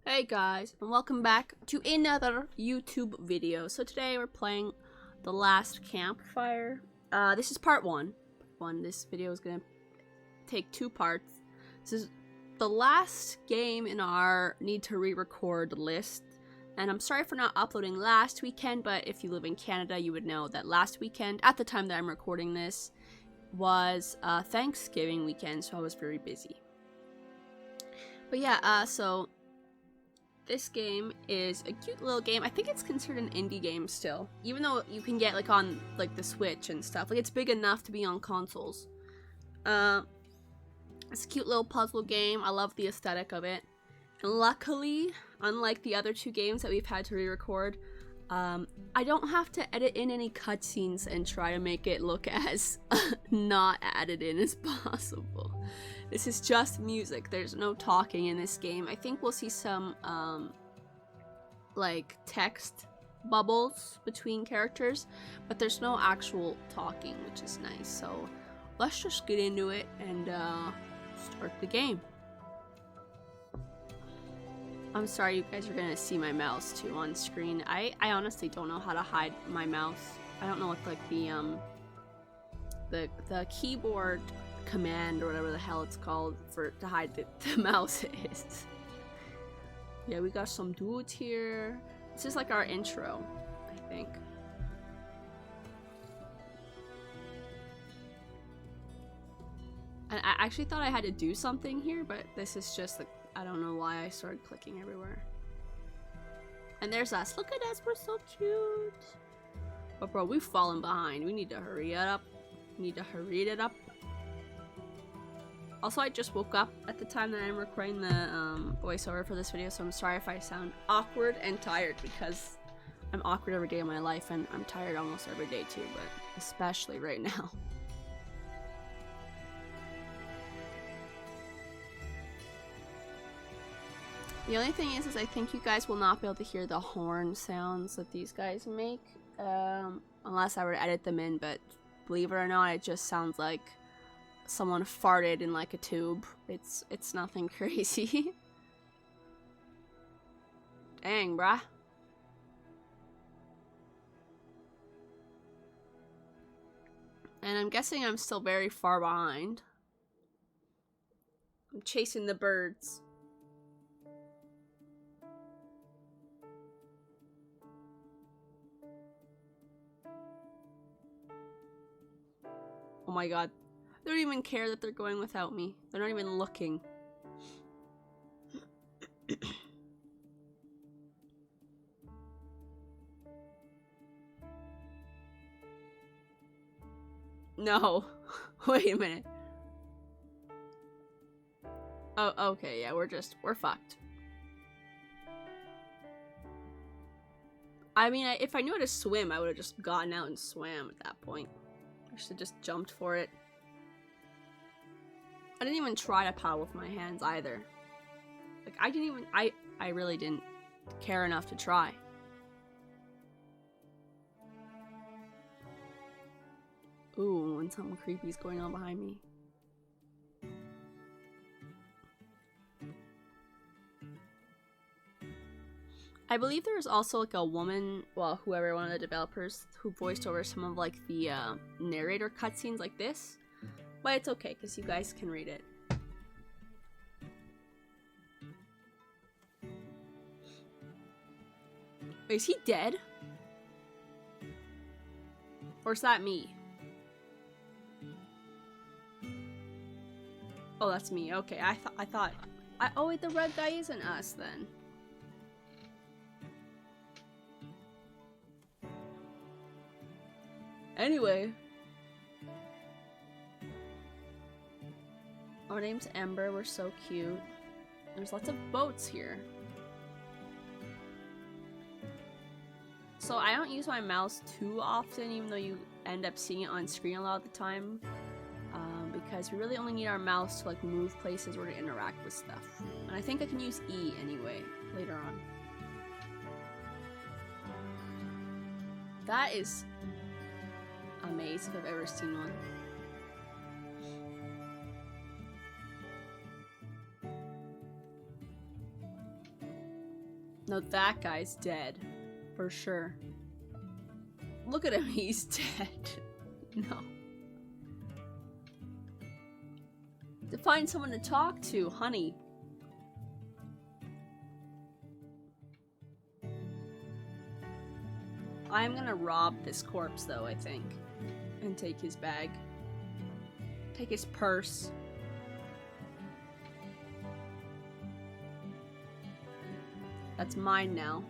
Hey guys, and welcome back to another YouTube video. So today we're playing The Last Campfire. This is part one. This video is gonna take two parts. This is the last game in our need to re-record list. And I'm sorry for not uploading last weekend, but if you live in Canada, you would know that last weekend, at the time that I'm recording this, was Thanksgiving weekend, so I was very busy. But yeah, so this game is a cute little game. I think it's considered an indie game still, even though you can get like on like the Switch and stuff. Like it's big enough to be on consoles. It's a cute little puzzle game. I love the aesthetic of it. And luckily, unlike the other two games that we've had to re-record, I don't have to edit in any cutscenes and try to make it look as not added in as possible. This is just music. There's no talking in this game. I think we'll see some like text bubbles between characters, but there's no actual talking, which is nice. So let's just get into it and start the game. I'm sorry you guys are gonna see my mouse too on screen. I honestly don't know how to hide my mouse. I don't know what like the keyboard command or whatever the hell it's called for to hide the mouse is. Yeah, we got some dudes here. This is like our intro, I think. And I actually thought I had to do something here, but this is just like, I don't know why I started clicking everywhere. And there's us. Look at us, we're so cute. But bro, we've fallen behind. We need to hurry it up. We need to hurry it up. Also, I just woke up at the time that I'm recording the voiceover for this video, so I'm sorry if I sound awkward and tired, because I'm awkward every day of my life, and I'm tired almost every day too, but especially right now. The only thing is I think you guys will not be able to hear the horn sounds that these guys make, unless I were to edit them in, but believe it or not, it just sounds like someone farted in like a tube. It's nothing crazy. Dang, bruh. And I'm guessing I'm still very far behind. I'm chasing the birds. Oh my god. They don't even care that they're going without me. They're not even looking. No. Wait a minute. Oh, okay, yeah, we're fucked. I mean, if I knew how to swim, I would have just gotten out and swam at that point. I should have just jumped for it. I didn't even try to paddle with my hands either. Like, I really didn't care enough to try. Ooh, and something creepy is going on behind me. I believe there was also like a woman, well, whoever, one of the developers, who voiced over some of like the narrator cutscenes like this. But it's okay, because you guys can read it. Wait, is he dead? Or is that me? Oh, that's me. Okay, I thought. Oh wait, the red guy isn't us then. Anyway. Our name's Ember, we're so cute. There's lots of boats here. So I don't use my mouse too often, even though you end up seeing it on screen a lot of the time. Because we really only need our mouse to like move places or to interact with stuff. And I think I can use E anyway, later on. That is a maze if I've ever seen one. No, that guy's dead. For sure. Look at him, he's dead. No. To find someone to talk to, honey. I'm gonna rob this corpse though, I think. And take his bag. Take his purse. That's mine now.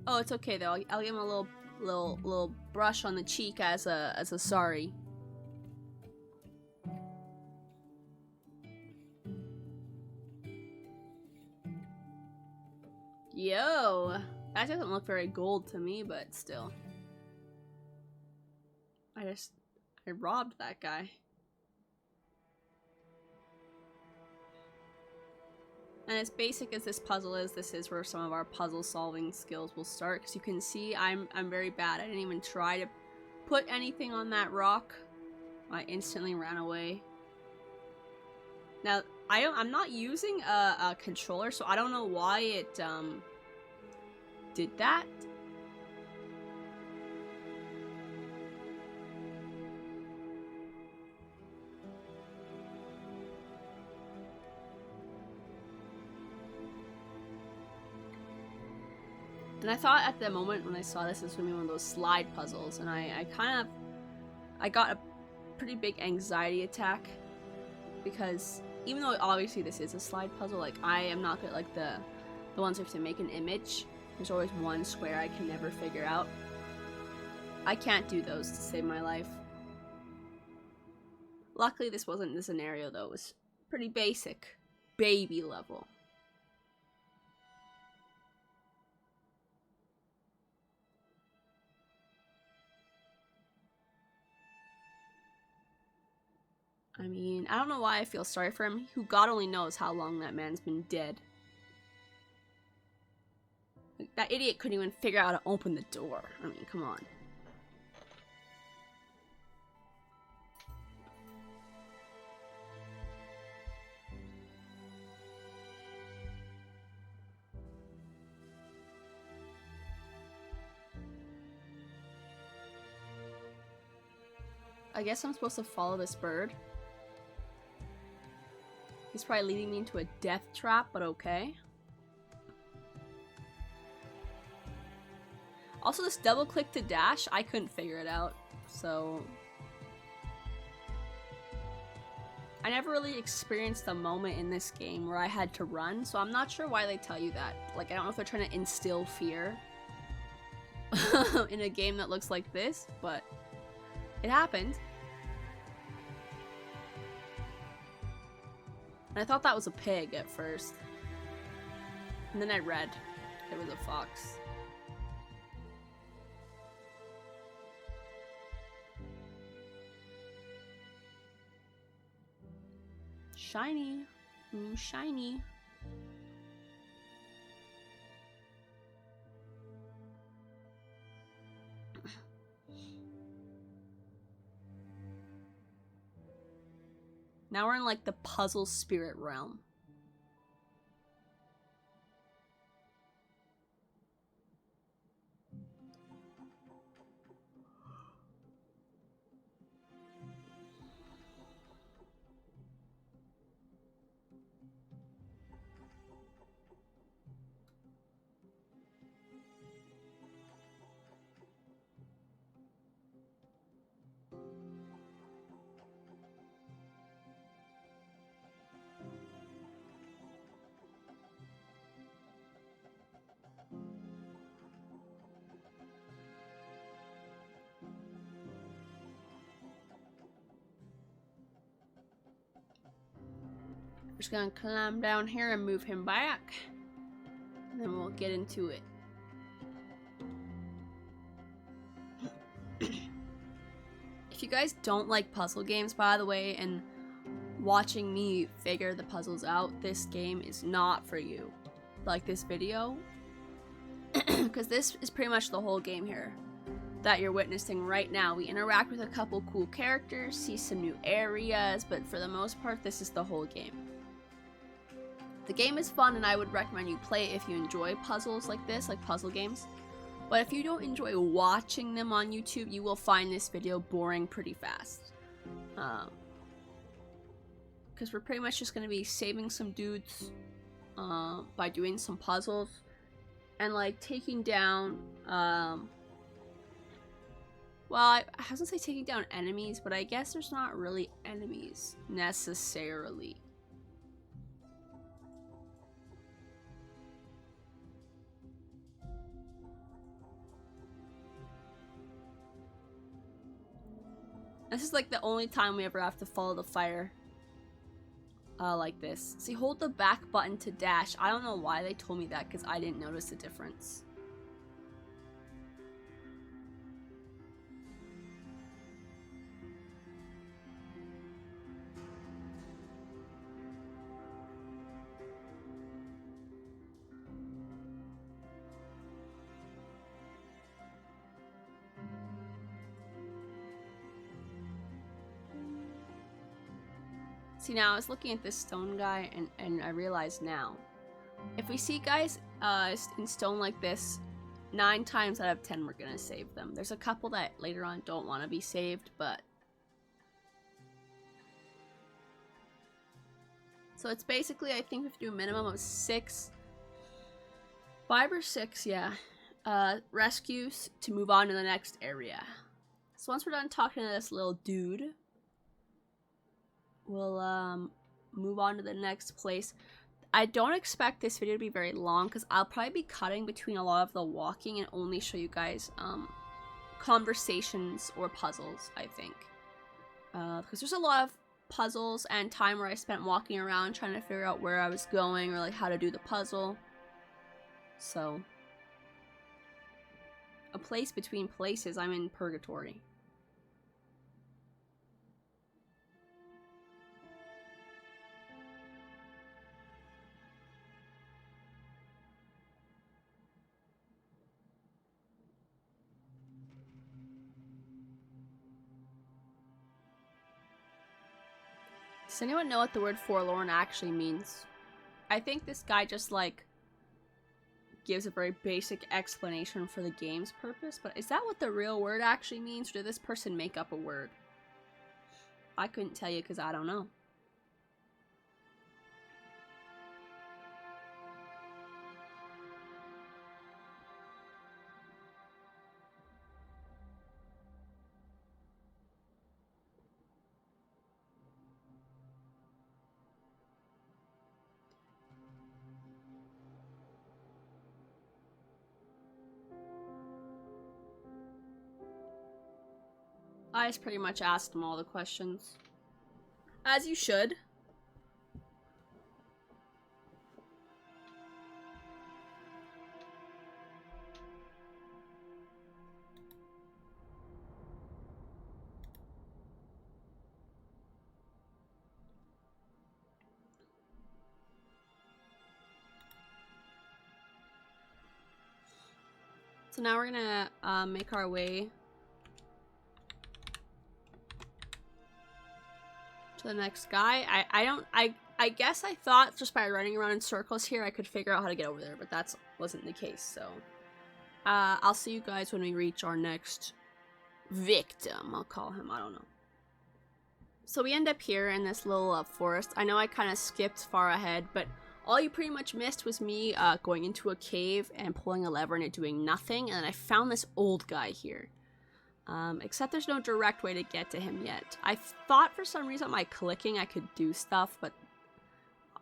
Oh, it's okay though. I'll give him a little brush on the cheek as a sorry. Yo, that doesn't look very gold to me, but still. I robbed that guy. And as basic as this puzzle is, this is where some of our puzzle solving skills will start. Because you can see I'm very bad. I didn't even try to put anything on that rock. I instantly ran away. Now, I'm not using a controller, so I don't know why it did that. And I thought at the moment when I saw this was going to be one of those slide puzzles, and I got a pretty big anxiety attack, because even though obviously this is a slide puzzle, like I am not good at like the ones where you have to make an image. There's always one square I can never figure out. I can't do those to save my life. Luckily this wasn't the scenario though, it was pretty basic. Baby level. I mean, I don't know why I feel sorry for him. Who God only knows how long that man's been dead. Like, that idiot couldn't even figure out how to open the door. I mean, come on. I guess I'm supposed to follow this bird. He's probably leading me into a death trap, but okay. Also, this double click to dash, I couldn't figure it out, so... I never really experienced a moment in this game where I had to run, so I'm not sure why they tell you that. Like, I don't know if they're trying to instill fear in a game that looks like this, but it happened. And I thought that was a pig at first. And then I read it was a fox. Shiny. Ooh, shiny. Now we're in like the puzzle spirit realm. Just gonna climb down here and move him back. And then we'll get into it. If you guys don't like puzzle games, by the way, and watching me figure the puzzles out, this game is not for you. Like this video. Because this is pretty much the whole game here. that you're witnessing right now. We interact with a couple cool characters, see some new areas, but for the most part, this is the whole game. The game is fun, and I would recommend you play it if you enjoy puzzles like this, like puzzle games. But if you don't enjoy watching them on YouTube, you will find this video boring pretty fast. Because we're pretty much just going to be saving some dudes by doing some puzzles and like taking down well, I was gonna say taking down enemies, but I guess there's not really enemies necessarily. This is like the only time we ever have to follow the fire. Like this. See, hold the back button to dash. I don't know why they told me that, because I didn't notice the difference. See, now I was looking at this stone guy, and I realize now, if we see guys in stone like this, 9 times out of 10 we're gonna save them. There's a couple that later on don't want to be saved, but so it's basically, I think we have to do a minimum of 5 or 6, yeah, rescues to move on to the next area. So once we're done talking to this little dude, we'll move on to the next place. I don't expect this video to be very long, because I'll probably be cutting between a lot of the walking and only show you guys conversations or puzzles, I think. Because there's a lot of puzzles and time where I spent walking around trying to figure out where I was going or like how to do the puzzle. So, a place between places, I'm in purgatory. Does anyone know what the word forlorn actually means? I think this guy just like gives a very basic explanation for the game's purpose, but is that what the real word actually means, or did this person make up a word? I couldn't tell you because I don't know. I just pretty much asked them all the questions. As you should. So now we're gonna make our way to the next guy. I guess I thought just by running around in circles here I could figure out how to get over there, but that wasn't the case. So I'll see you guys when we reach our next victim. I'll call him, I don't know. So we end up here in this little forest. I know I kind of skipped far ahead, but all you pretty much missed was me going into a cave and pulling a lever and it doing nothing, and then I found this old guy here. Except there's no direct way to get to him yet. I thought for some reason by clicking I could do stuff, but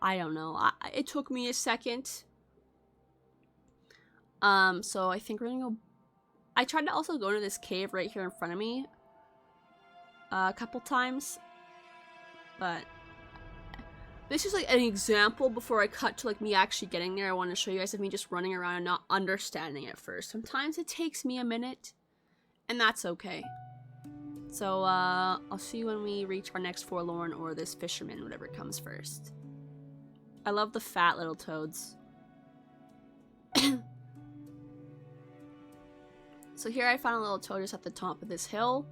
I don't know. It took me a second. So I think we're gonna go... I tried to also go into this cave right here in front of me a couple times, but this is like an example before I cut to like me actually getting there. I want to show you guys of me just running around and not understanding it first. Sometimes it takes me a minute, and that's okay. So I'll see you when we reach our next forlorn or this fisherman, whatever comes first. I love the fat little toads. So here I found a little toad just at the top of this hill.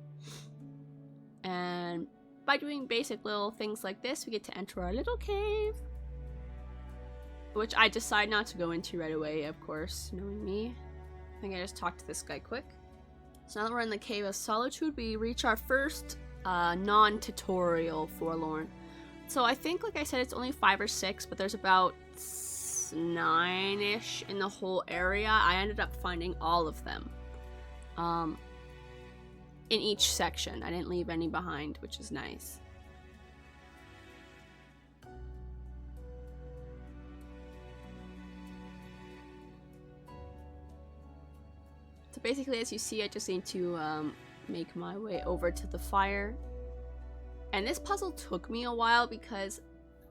And by doing basic little things like this, we get to enter our little cave. Which I decide not to go into right away, of course, knowing me. I think I just talked to this guy quick. So now that we're in the Cave of Solitude, we reach our first non-tutorial Forlorn. So I think, like I said, it's only 5 or 6, but there's about 9-ish in the whole area. I ended up finding all of them in each section. I didn't leave any behind, which is nice. So basically, as you see, I just need to make my way over to the fire. And this puzzle took me a while because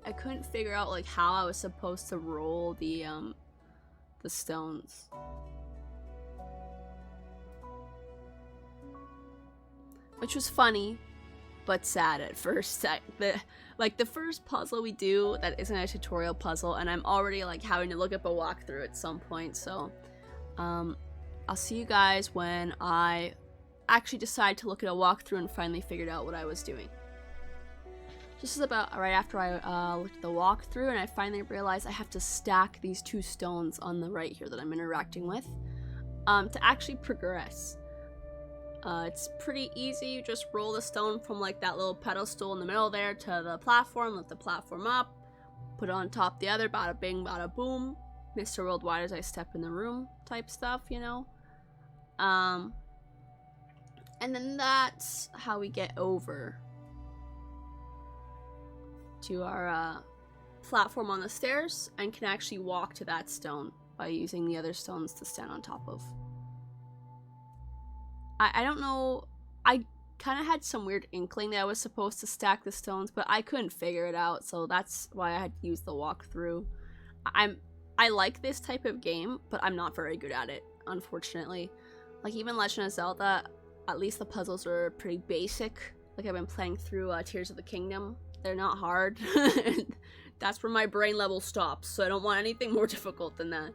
I couldn't figure out like how I was supposed to roll the stones. Which was funny, but sad at first. The first puzzle we do that isn't a tutorial puzzle, and I'm already like having to look up a walkthrough at some point. So, I'll see you guys when I actually decide to look at a walkthrough and finally figured out what I was doing. This is about right after I looked at the walkthrough, and I finally realized I have to stack these 2 stones on the right here that I'm interacting with to actually progress. It's pretty easy. You just roll the stone from like that little pedestal in the middle there to the platform, lift the platform up, put it on top the other, bada bing, bada boom. Mr. Worldwide as I step in the room type stuff, you know? And then that's how we get over to our platform on the stairs and can actually walk to that stone by using the other stones to stand on top of. I don't know, I kind of had some weird inkling that I was supposed to stack the stones, but I couldn't figure it out, so that's why I had to use the walkthrough. I like this type of game, but I'm not very good at it, unfortunately. Like, even Legend of Zelda, at least the puzzles are pretty basic. Like, I've been playing through Tears of the Kingdom. They're not hard. That's where my brain level stops, so I don't want anything more difficult than that.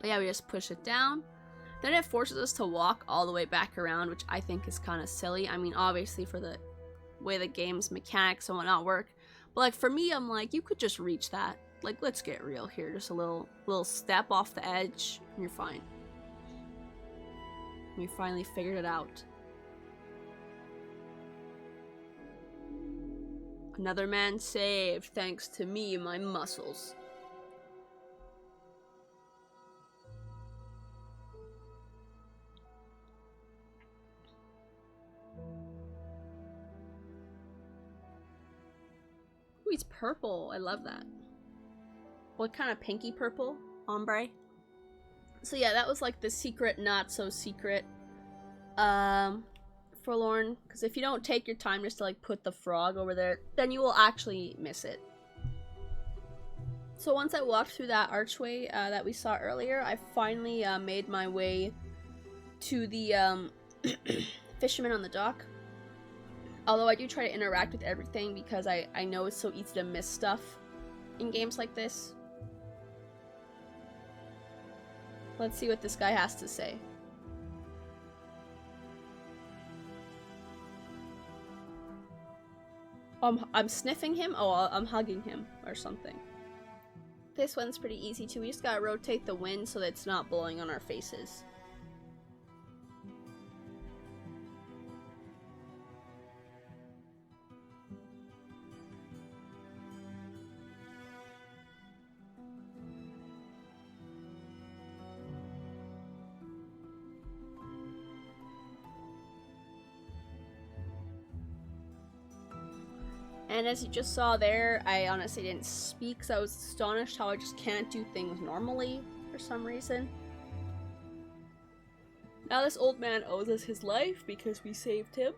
But yeah, we just push it down. Then it forces us to walk all the way back around, which I think is kind of silly. I mean, obviously for the way the game's mechanics and whatnot work. But like for me, I'm like, you could just reach that. Like, let's get real here. Just a little step off the edge, and you're fine. We finally figured it out. Another man saved, thanks to me and my muscles. Ooh, it's purple. I love that. What kind of pinky purple? Ombre? So yeah, that was like the secret, not so secret Forlorn. Because if you don't take your time just to like put the frog over there, then you will actually miss it. So once I walked through that archway that we saw earlier, I finally made my way to the fisherman on the dock. Although I do try to interact with everything because I know it's so easy to miss stuff in games like this. Let's see what this guy has to say. I'm sniffing him? Oh, I'm hugging him or something. This one's pretty easy too. We just gotta rotate the wind so that it's not blowing on our faces. And as you just saw there, I honestly didn't speak because I was astonished how I just can't do things normally for some reason. Now this old man owes us his life because we saved him.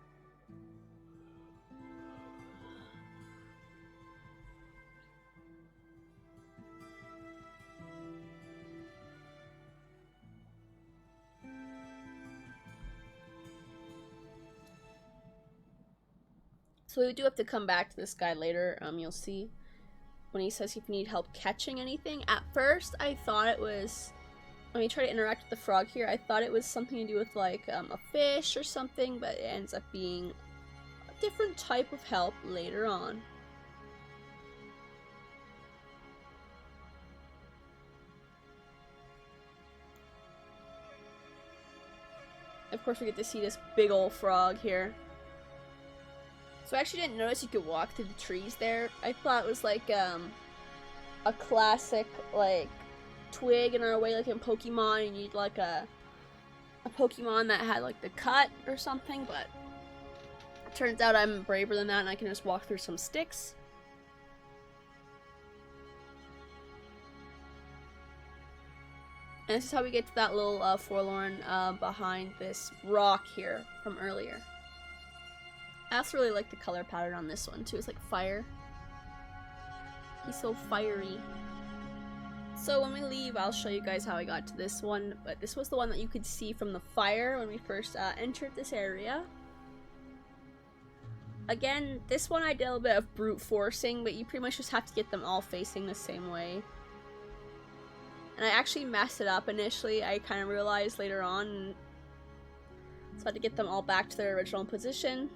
So we do have to come back to this guy later, you'll see. when he says if you need help catching anything. At first, I thought it was, when we try to interact with the frog here, I thought it was something to do with like a fish or something, but it ends up being a different type of help later on. Of course, we get to see this big old frog here. So I actually didn't notice you could walk through the trees there. I thought it was like a classic like twig in our way, like in Pokemon. You need like a Pokemon that had like the cut or something, but it turns out I'm braver than that and I can just walk through some sticks. And this is how we get to that little forlorn behind this rock here from earlier. I also really like the color pattern on this one too. It's like fire. He's so fiery. So when we leave, I'll show you guys how I got to this one. But this was the one that you could see from the fire when we first entered this area. Again, this one I did a little bit of brute forcing, but you pretty much just have to get them all facing the same way. And I actually messed it up initially. I kind of realized later on. So I had to get them all back to their original position.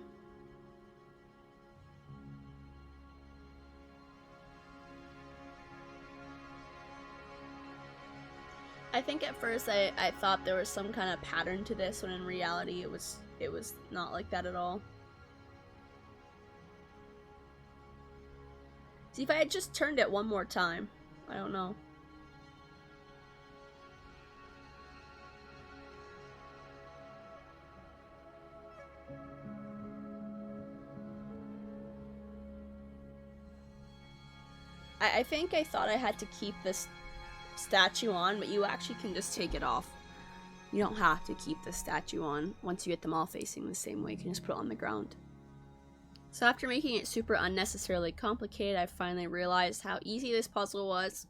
I think at first I thought there was some kind of pattern to this, when in reality it was not like that at all. See, if I had just turned it one more time, I don't know. I think I thought I had to keep this statue on, but you actually can just take it off. You don't have to keep the statue on. Once you get them all facing the same way, you can just put it on the ground. So after making it super unnecessarily complicated, I finally realized how easy this puzzle was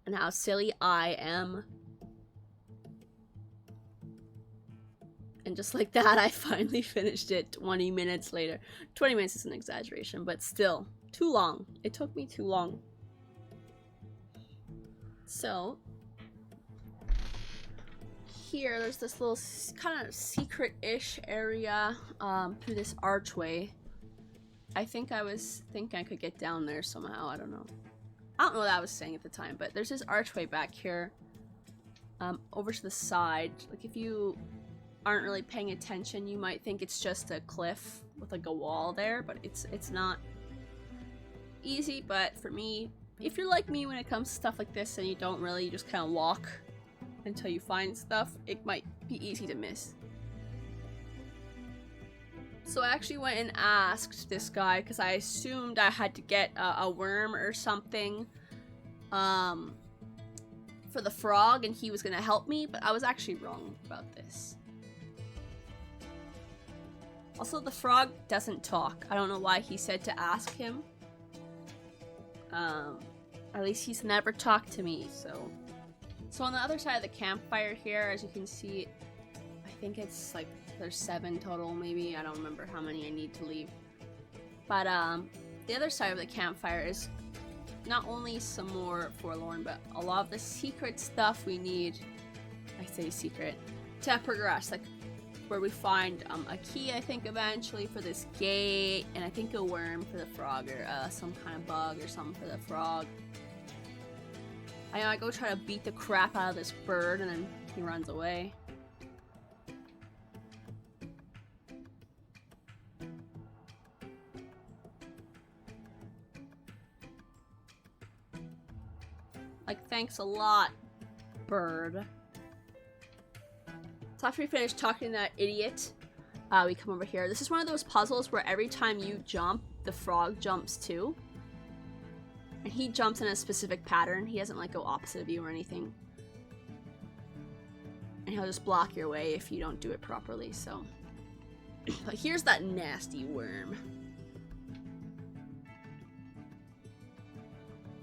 and how silly I am. And just like that, I finally finished it 20 minutes later. 20 minutes is an exaggeration, but still, too long. It took me too long. So, here, there's this little kind of secret-ish area through this archway. I think I was thinking I could get down there somehow, I don't know. I don't know what I was saying at the time, but there's this archway back here over to the side. Like, if you aren't really paying attention, you might think it's just a cliff with like a wall there, but it's not easy. But for me, if you're like me when it comes to stuff like this and you don't really, you just kind of walk until you find stuff, it might be easy to miss. So I actually went and asked this guy because I assumed I had to get a worm or something for the frog and he was going to help me, but I was actually wrong about this. Also, the frog doesn't talk. I don't know why he said to ask him. At least he's never talked to me, so. So on the other side of the campfire here, as you can see, I think it's like, there's 7 total, maybe. I don't remember how many I need to leave. But, the other side of the campfire is not only some more forlorn, but a lot of the secret stuff we need, I say secret, to progress. Like, where we find a key, I think, eventually for this gate, and I think a worm for the frog, or some kind of bug or something for the frog. I know I go try to beat the crap out of this bird, and then he runs away. Like, thanks a lot, bird. So after we finish talking to that idiot, we come over here. This is one of those puzzles where every time you jump, the frog jumps too. And he jumps in a specific pattern. He doesn't like go opposite of you or anything. And he'll just block your way if you don't do it properly, so. But here's that nasty worm.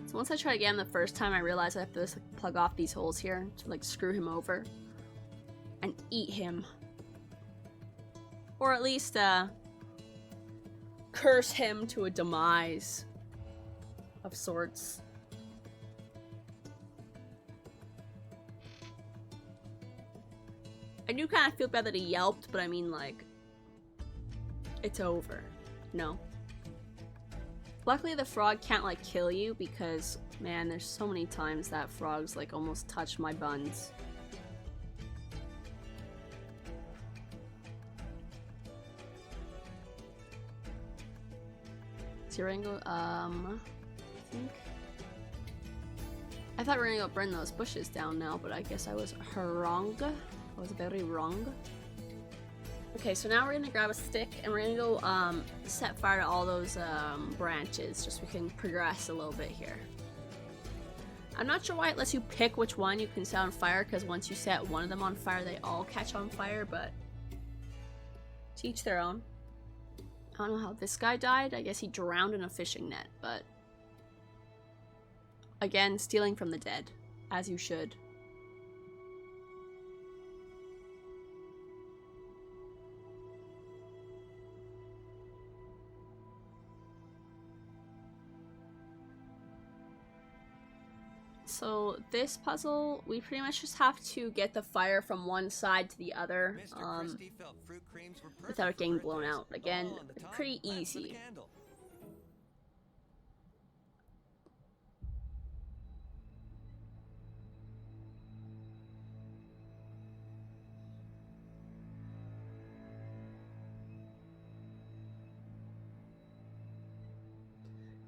So once I tried again the first time, I realized I have to just like, plug off these holes here to like screw him over. And eat him. Or at least, curse him to a demise. of sorts. I do kind of feel bad that he yelped, but I mean, like, it's over. No. Luckily, the frog can't, like, kill you because, man, there's so many times that frogs, like, almost touched my buns. Is he ready to go? I think. I thought we were gonna go burn those bushes down now, but I guess I was wrong. I was very wrong. Okay, so now we're gonna grab a stick and we're gonna go set fire to all those branches, just so we can progress a little bit here. I'm not sure why it lets you pick which one you can set on fire, because once you set one of them on fire, they all catch on fire, but to each their own. I don't know how this guy died. I guess he drowned in a fishing net, but again, stealing from the dead, as you should. So this puzzle, we pretty much just have to get the fire from one side to the other without it getting blown out. Again, pretty easy.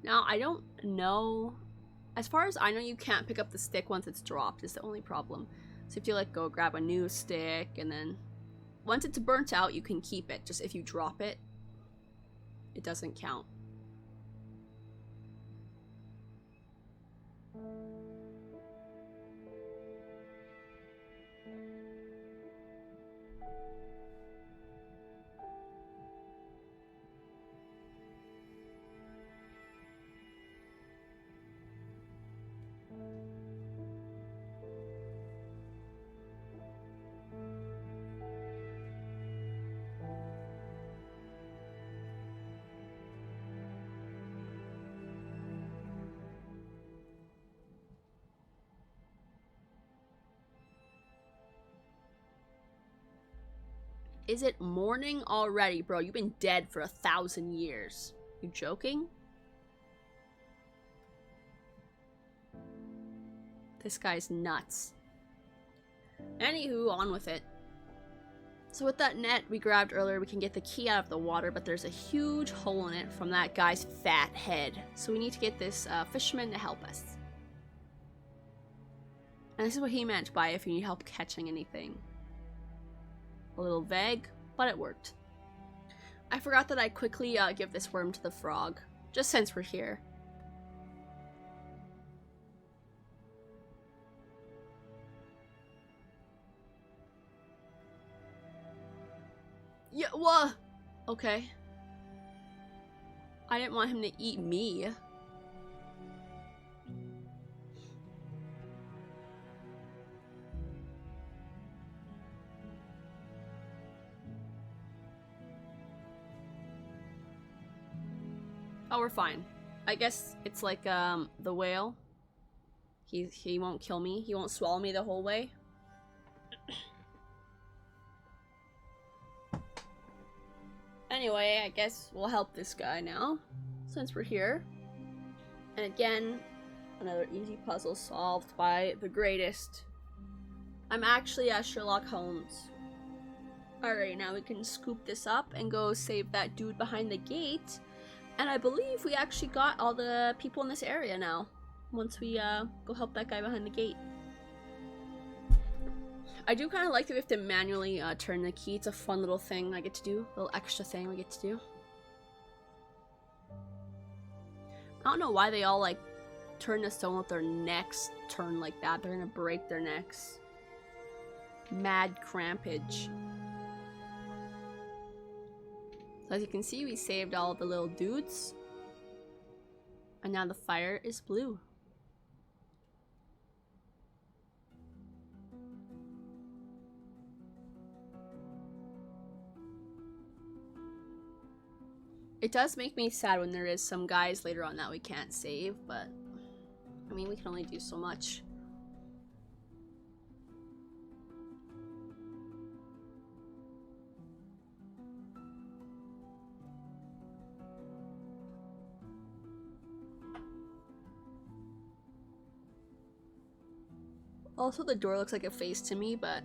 Now, I don't know. As far as I know, you can't pick up the stick once it's dropped, is the only problem. So if you like go grab a new stick, and then once it's burnt out, you can keep it. Just if you drop it, it doesn't count. Is it morning already, bro? You've been dead for 1,000 years. You joking? This guy's nuts. Anywho, on with it. So with that net we grabbed earlier, we can get the key out of the water, but there's a huge hole in it from that guy's fat head. So we need to get this fisherman to help us. And this is what he meant by if you need help catching anything. A little vague, but it worked. I forgot that I quickly give this worm to the frog, just since we're here. Yeah, what? Okay. I didn't want him to eat me. Oh, we're fine. I guess it's like the whale. He won't kill me. He won't swallow me the whole way. Anyway, I guess we'll help this guy now, since we're here. And again, another easy puzzle solved by the greatest. I'm actually Sherlock Holmes. Alright, now we can scoop this up and go save that dude behind the gate. And I believe we actually got all the people in this area now, once we go help that guy behind the gate. I do kind of like that we have to manually turn the key. It's a fun little thing I get to do, a little extra thing we get to do. I don't know why they all like turn the stone with their necks turn like that. They're gonna break their necks. Mad crampage. So as you can see, we saved all of the little dudes. And now the fire is blue. It does make me sad when there is some guys later on that we can't save, but I mean, we can only do so much. Also, the door looks like a face to me, but...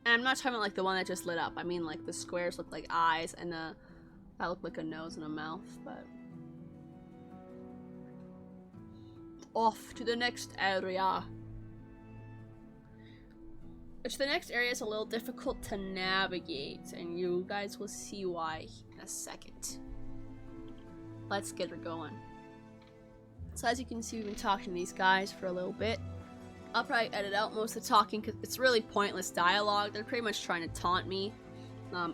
And I'm not talking about like the one that just lit up. I mean like the squares look like eyes and that look like a nose and a mouth, but... Off to the next area. Which the next area is a little difficult to navigate, and you guys will see why in a second. Let's get her going. So as you can see, we've been talking to these guys for a little bit. I'll probably edit out most of the talking because it's really pointless dialogue. They're pretty much trying to taunt me,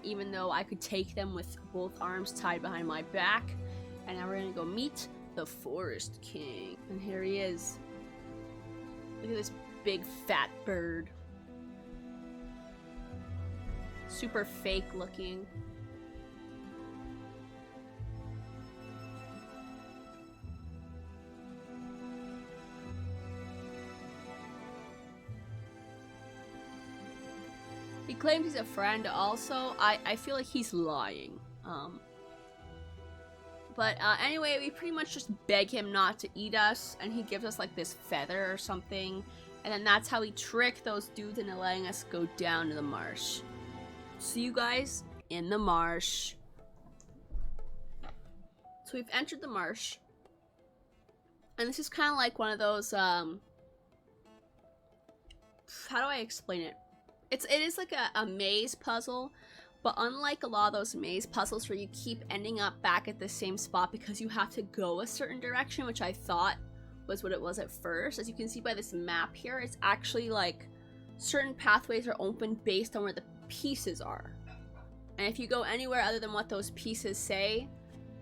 even though I could take them with both arms tied behind my back. And now we're gonna go meet the Forest King. And here he is. Look at this big fat bird. Super fake looking. He claims he's a friend also. I feel like he's lying. Anyway, we pretty much just beg him not to eat us, and he gives us like this feather or something, and then that's how we trick those dudes into letting us go down to the marsh. See you guys in the marsh. So we've entered the marsh, and this is kind of like one of those, how do I explain it? It is like a maze puzzle, but unlike a lot of those maze puzzles where you keep ending up back at the same spot because you have to go a certain direction, which I thought was what it was at first. As you can see by this map here, it's actually like certain pathways are open based on where the pieces are. And if you go anywhere other than what those pieces say,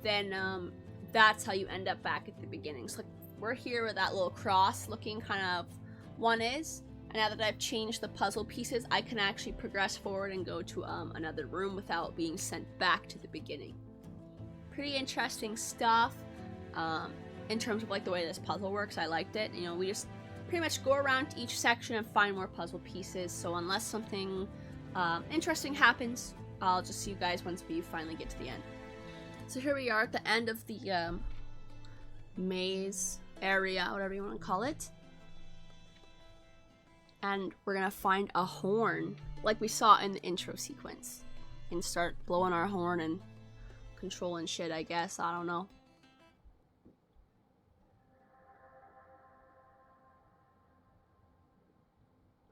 then that's how you end up back at the beginning. So like, we're here where that little cross looking kind of one is. And now that I've changed the puzzle pieces, I can actually progress forward and go to another room without being sent back to the beginning. Pretty interesting stuff. In terms of like the way this puzzle works, I liked it. You know, we just pretty much go around to each section and find more puzzle pieces. So unless something interesting happens, I'll just see you guys once we finally get to the end. So here we are at the end of the maze area, whatever you want to call it. And we're gonna find a horn, like we saw in the intro sequence, and start blowing our horn and controlling shit, I guess. I don't know.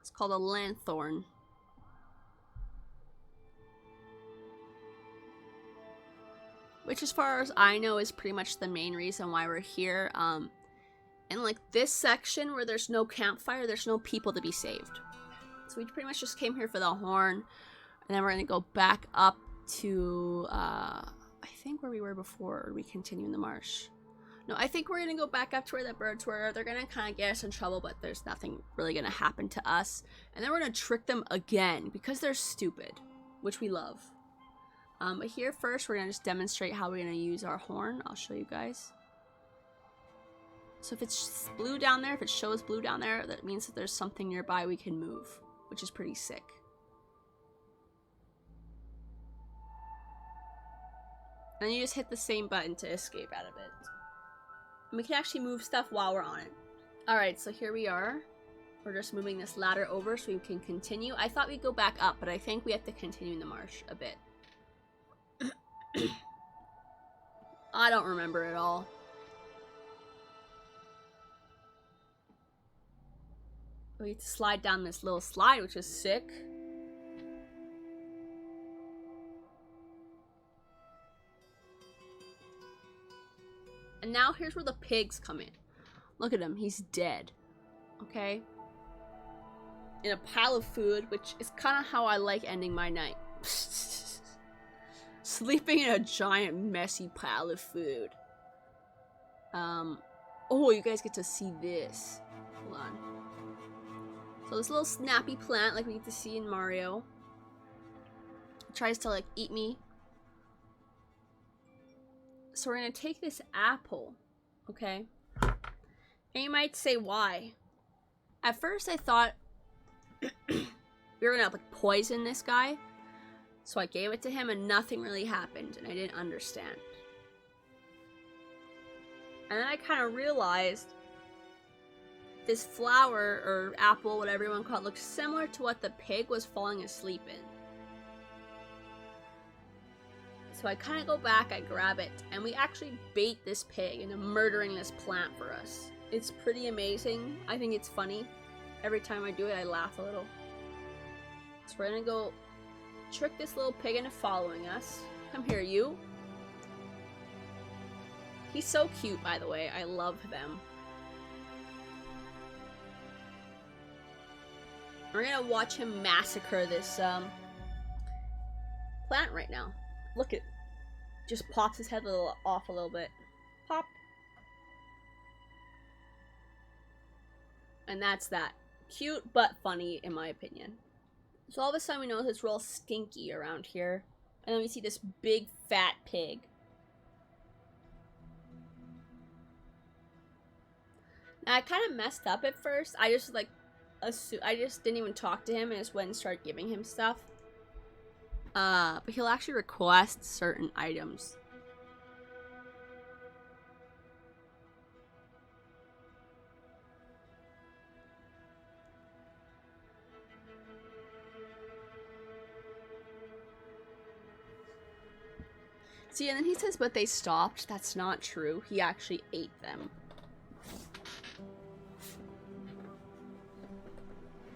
It's called a lanthorn. Which, as far as I know, is pretty much the main reason why we're here. In like this section where there's no campfire, there's no people to be saved. So we pretty much just came here for the horn, and then we're gonna go back up to I think where we were before, or we continue in the marsh. No, I think we're gonna go back up to where the birds were. They're gonna kind of get us in trouble, but there's nothing really gonna happen to us. And then we're gonna trick them again because they're stupid, which we love. But here first, we're gonna just demonstrate how we're gonna use our horn. I'll show you guys. So if it's blue down there, if it shows blue down there, that means that there's something nearby we can move, which is pretty sick. And you just hit the same button to escape out of it. And we can actually move stuff while we're on it. Alright, so here we are. We're just moving this ladder over so we can continue. I thought we'd go back up, but I think we have to continue in the marsh a bit. I don't remember it all. We have to slide down this little slide, which is sick. And now here's where the pigs come in. Look at him, he's dead. Okay? In a pile of food, which is kind of how I like ending my night. Sleeping in a giant messy pile of food. Oh, you guys get to see this. Hold on. So this little snappy plant, like we get to see in Mario. tries to like eat me. So we're gonna take this apple, okay? And you might say, why? At first I thought we were gonna like poison this guy. So I gave it to him and nothing really happened and I didn't understand. And then I kind of realized this flower or apple, whatever you want to call it, looks similar to what the pig was falling asleep in. So I kind of go back, I grab it, and we actually bait this pig into murdering this plant for us. It's pretty amazing. I think it's funny. Every time I do it, I laugh a little. So we're gonna go trick this little pig into following us. Come here, you. He's so cute, by the way. I love them. We're gonna watch him massacre this plant right now. Look at, just pops his head off a little bit. Pop. And that's that. Cute but funny, in my opinion. So all of a sudden we notice it's real stinky around here. And then we see this big fat pig. Now I kind of messed up at first. I just like, I just didn't even talk to him and just went and started giving him stuff. But he'll actually request certain items. See, and then he says, but they stopped. That's not true. He actually ate them.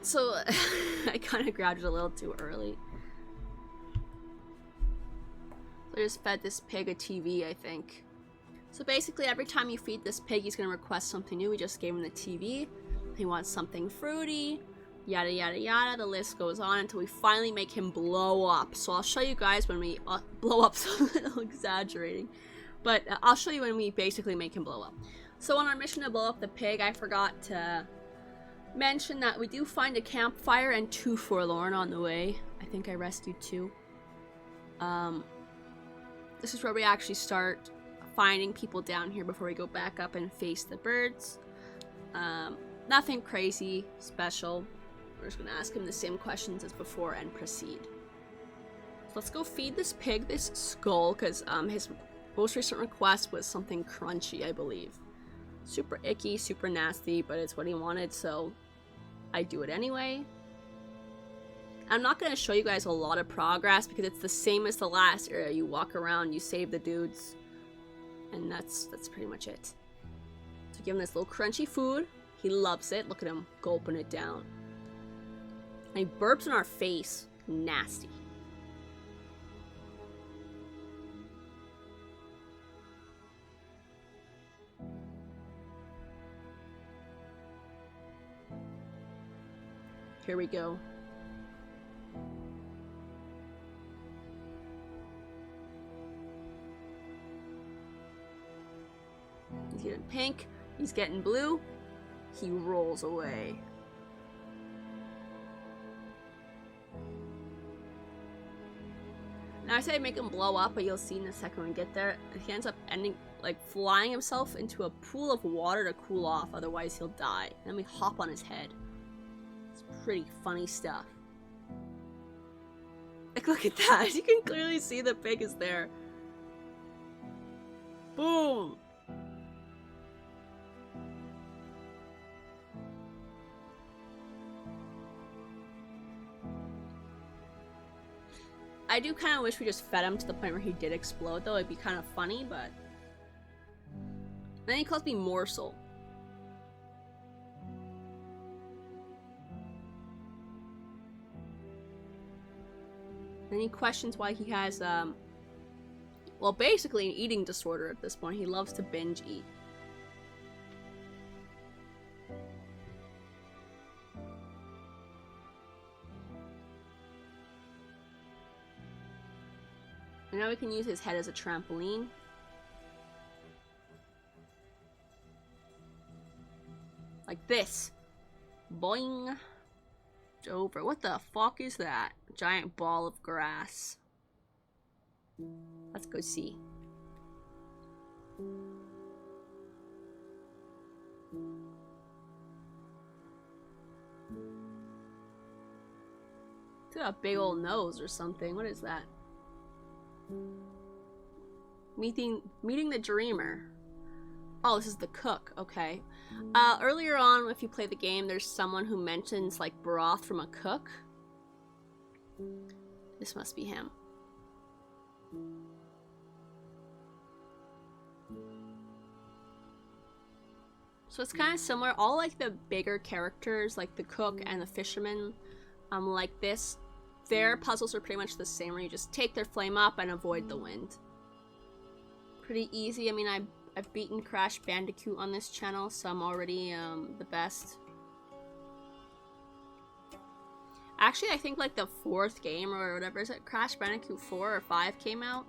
So, I kind of grabbed it a little too early. So I just fed this pig a TV, I think. So basically, every time you feed this pig, he's going to request something new. We just gave him the TV. He wants something fruity. Yada, yada, yada. The list goes on until we finally make him blow up. So I'll show you guys when we blow up. So I'm a little exaggerating. But I'll show you when we basically make him blow up. So on our mission to blow up the pig, I forgot to mention that we do find a campfire and 2 forlorn on the way. I think I rescued 2. This is where we actually start finding people down here before we go back up and face the birds. Nothing crazy, special. We're just gonna ask him the same questions as before and proceed. So let's go feed this pig this skull, because his most recent request was something crunchy, I believe. Super icky, super nasty, but it's what he wanted, so I do it anyway. I'm not going to show you guys a lot of progress because it's the same as the last area. You walk around, you save the dudes, and that's pretty much it. So give him this little crunchy food. He loves it. Look at him gulping it down. And he burps in our face. Nasty. Here we go. He's getting pink. He's getting blue. He rolls away. Now I say make him blow up, but you'll see in a second when we get there. He ends up ending like flying himself into a pool of water to cool off, otherwise he'll die. And then we hop on his head. Pretty funny stuff. Like, look at that. You can clearly see the pig is there. Boom. I do kind of wish we just fed him to the point where he did explode, though. It'd be kind of funny, but then he calls me morsel. Then he questions why he has, well, basically an eating disorder at this point. He loves to binge eat. And now we can use his head as a trampoline. Like this. Boing. Over. What the fuck is that? Giant ball of grass. Let's go see. It's got a big old nose or something. What is that? Meeting the dreamer. Oh, this is the cook. Okay. Earlier on, if you play the game, there's someone who mentions like broth from a cook. This must be him. So it's kind of similar. All like the bigger characters, like the cook and the fisherman, like this, their puzzles are pretty much the same, where you just take their flame up and avoid the wind. Pretty easy. I mean, I've beaten Crash Bandicoot on this channel, so I'm already the best. Actually, I think like the 4th game or whatever, is it Crash Bandicoot 4 or 5 came out?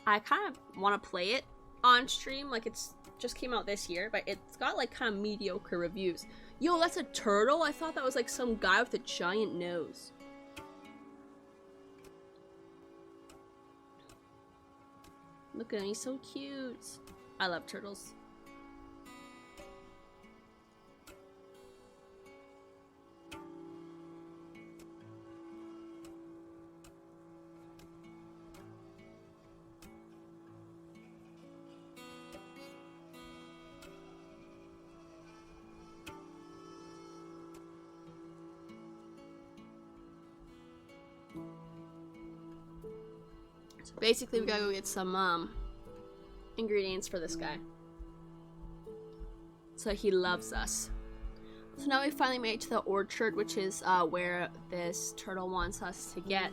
I kind of want to play it on stream. Like, it's just came out this year, but it's got like kind of mediocre reviews. Yo, that's a turtle? I thought that was like some guy with a giant nose. Look at him, he's so cute. I love turtles. So basically we gotta go get some ingredients for this guy. So he loves us. So now we finally made it to the orchard, which is where this turtle wants us to get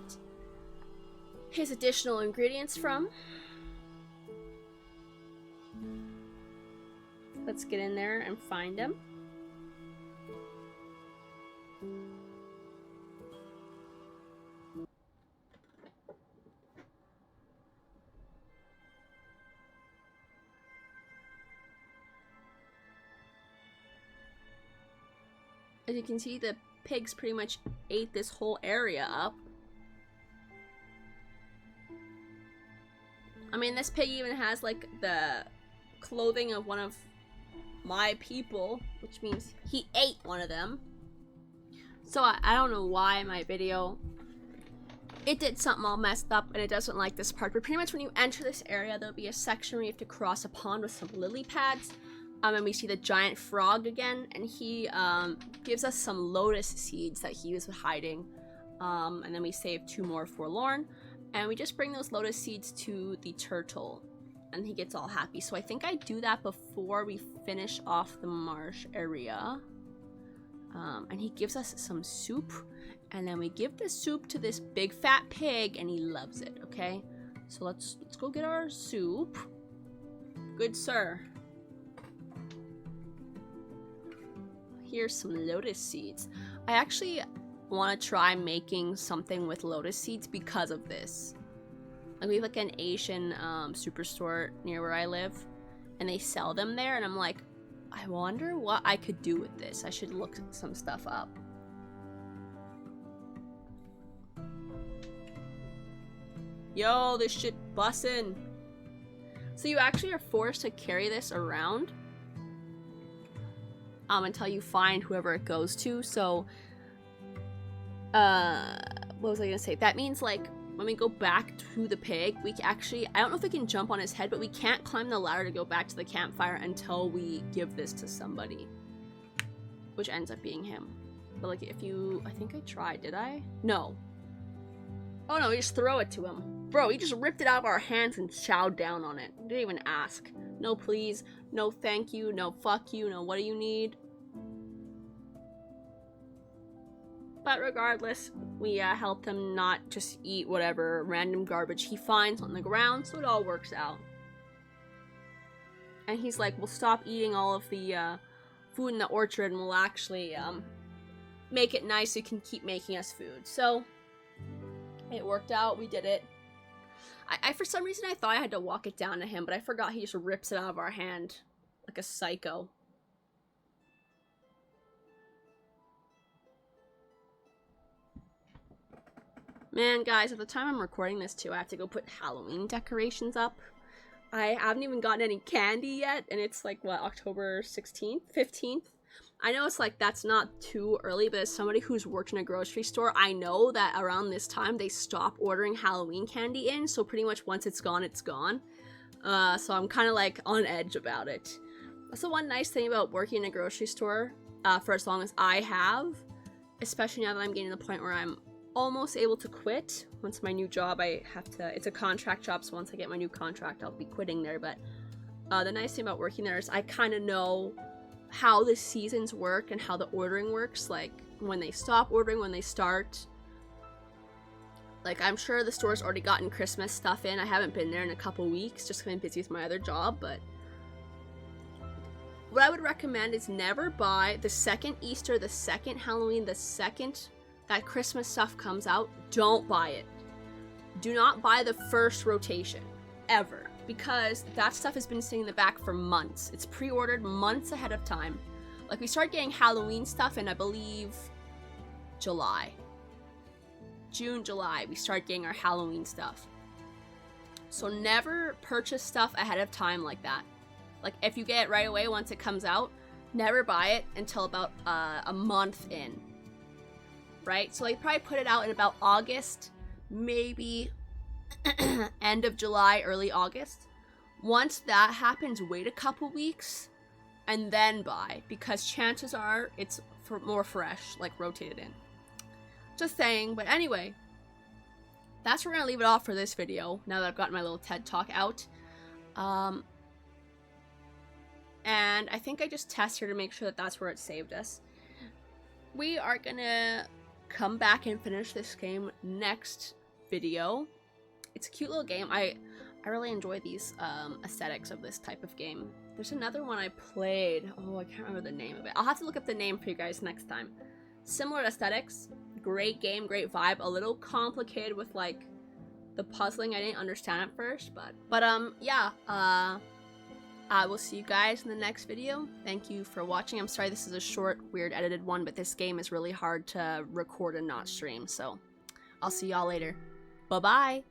his additional ingredients from. Let's get in there and find him. As you can see, the pigs pretty much ate this whole area up. I mean, this pig even has like the clothing of one of my people, which means he ate one of them. So I don't know why my video, it did something all messed up and it doesn't like this part. But pretty much when you enter this area, there'll be a section where you have to cross a pond with some lily pads. And we see the giant frog again, and he gives us some lotus seeds that he was hiding. And then we save 2 more forlorn, and we just bring those lotus seeds to the turtle, and he gets all happy. So I think I do that before we finish off the marsh area. And he gives us some soup, and then we give the soup to this big fat pig, and he loves it. Okay, so let's go get our soup. Good sir. Here's some lotus seeds. I actually want to try making something with lotus seeds because of this. Like, we have like an Asian superstore near where I live, and they sell them there, and I'm like, I wonder what I could do with this. I should look some stuff up. Yo, this shit bussin'. So you actually are forced to carry this around until you find whoever it goes to. So what was I gonna say? That means like when we go back to the pig, we actually, I don't know if we can jump on his head, but we can't climb the ladder to go back to the campfire until we give this to somebody, which ends up being him. But like, if you, I think I tried, did I? No. Oh no, we just throw it to him. Bro, he just ripped it out of our hands and chowed down on it. Didn't even ask. No please, no thank you, no fuck you, no what do you need? But regardless, we helped him not just eat whatever random garbage he finds on the ground, so it all works out. And he's like, we'll stop eating all of the food in the orchard and we'll actually make it nice so you can keep making us food. So it worked out, we did it. I for some reason I thought I had to walk it down to him, but I forgot he just rips it out of our hand like a psycho. Man, guys, at the time I'm recording this too, I have to go put Halloween decorations up. I haven't even gotten any candy yet, and it's like, what, October 16th? 15th? I know it's like, that's not too early, but as somebody who's worked in a grocery store, I know that around this time they stop ordering Halloween candy in, so pretty much once it's gone, it's gone. So I'm kind of like on edge about it. That's the one nice thing about working in a grocery store for as long as I have, especially now that I'm getting to the point where I'm almost able to quit. Once my new job, it's a contract job, so once I get my new contract, I'll be quitting there. But the nice thing about working there is I kind of know how the seasons work and how the ordering works, like when they stop ordering, when they start. Like, I'm sure the store's already gotten Christmas stuff in. I haven't been there in a couple weeks, just because I'm busy with my other job, but what I would recommend is never buy the second Easter, the second Halloween, the second that Christmas stuff comes out. Don't buy it. Do not buy the first rotation, ever, because that stuff has been sitting in the back for months. It's pre-ordered months ahead of time. Like, we start getting Halloween stuff in, I believe, July. June, July, we start getting our Halloween stuff. So never purchase stuff ahead of time like that. Like, if you get it right away once it comes out, never buy it until about a month in. Right? So, like, probably put it out in about August, maybe end of July, early August. Once that happens, wait a couple weeks and then buy, because chances are it's more fresh, like rotated in. Just saying. But anyway, that's where we're gonna leave it off for this video, now that I've gotten my little TED Talk out. And I think I just tested to make sure that that's where it saved us. We are gonna come back and finish this game next video. It's a cute little game. I really enjoy these aesthetics of this type of game. There's another one I played. Oh, I can't remember the name of it. I'll have to look up the name for you guys next time. Similar aesthetics. Great game, great vibe. A little complicated with, like, the puzzling. I didn't understand at first, but yeah. I will see you guys in the next video. Thank you for watching. I'm sorry this is a short, weird, edited one, but this game is really hard to record and not stream, so I'll see y'all later. Bye-bye!